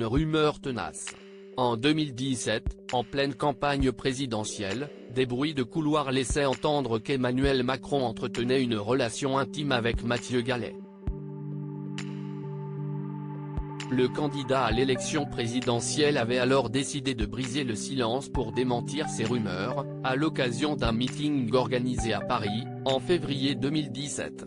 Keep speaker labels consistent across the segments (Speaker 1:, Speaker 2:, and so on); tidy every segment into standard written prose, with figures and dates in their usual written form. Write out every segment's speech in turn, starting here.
Speaker 1: une rumeur tenace. En 2017, en pleine campagne présidentielle, des bruits de couloir laissaient entendre qu'Emmanuel Macron entretenait une relation intime avec Mathieu Gallet. Le candidat à l'élection présidentielle avait alors décidé de briser le silence pour démentir ces rumeurs, à l'occasion d'un meeting organisé à Paris, en février 2017.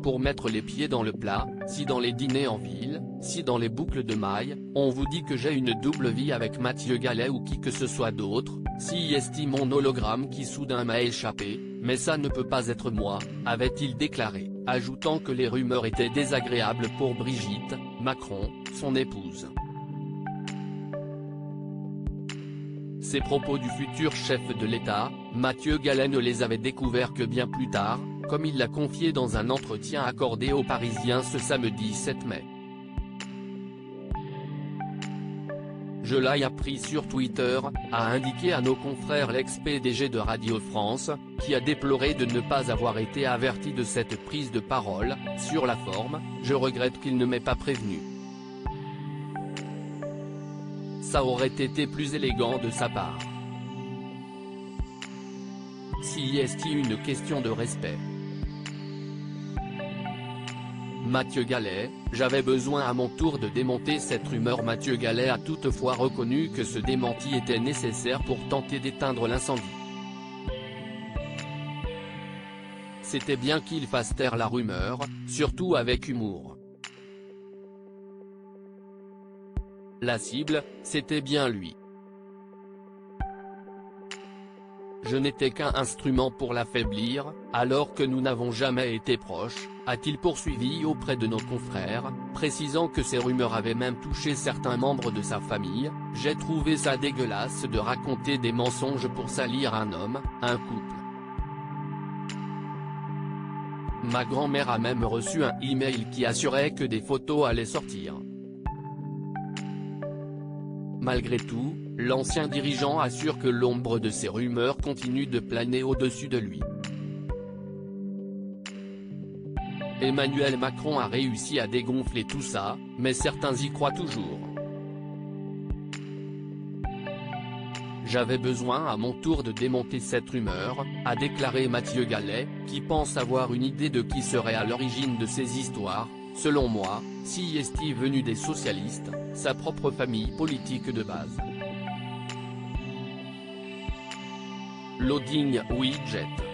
Speaker 1: Pour mettre les pieds dans le plat, si dans les dîners en ville, si dans les boucles de mailles, on vous dit que j'ai une double vie avec Mathieu Gallet ou qui que ce soit d'autre, si estime mon hologramme qui soudain m'a échappé, mais ça ne peut pas être moi, avait-il déclaré, ajoutant que les rumeurs étaient désagréables pour Brigitte Macron, son épouse. Ces propos du futur chef de l'État, Mathieu Gallet ne les avait découverts que bien plus tard, comme il l'a confié dans un entretien accordé aux Parisiens ce samedi 7 mai. Je l'ai appris sur Twitter, a indiqué à nos confrères l'ex-PDG de Radio France, qui a déploré de ne pas avoir été averti de cette prise de parole. Sur la forme, je regrette qu'il ne m'ait pas prévenu. Ça aurait été plus élégant de sa part. Si est une question de respect. Mathieu Gallet, j'avais besoin à mon tour de démonter cette rumeur. Mathieu Gallet a toutefois reconnu que ce démenti était nécessaire pour tenter d'éteindre l'incendie. C'était bien qu'il fasse taire la rumeur, surtout avec humour. La cible, c'était bien lui. Je n'étais qu'un instrument pour l'affaiblir, alors que nous n'avons jamais été proches, a-t-il poursuivi auprès de nos confrères, précisant que ces rumeurs avaient même touché certains membres de sa famille. J'ai trouvé ça dégueulasse de raconter des mensonges pour salir un homme, un couple. Ma grand-mère a même reçu un email qui assurait que des photos allaient sortir. Malgré tout, l'ancien dirigeant assure que l'ombre de ces rumeurs continue de planer au-dessus de lui. Emmanuel Macron a réussi à dégonfler tout ça, mais certains y croient toujours. J'avais besoin à mon tour de démonter cette rumeur, a déclaré Mathieu Gallet, qui pense avoir une idée de qui serait à l'origine de ces histoires. Selon moi, si est venu des socialistes, sa propre famille politique de base. Loading widget.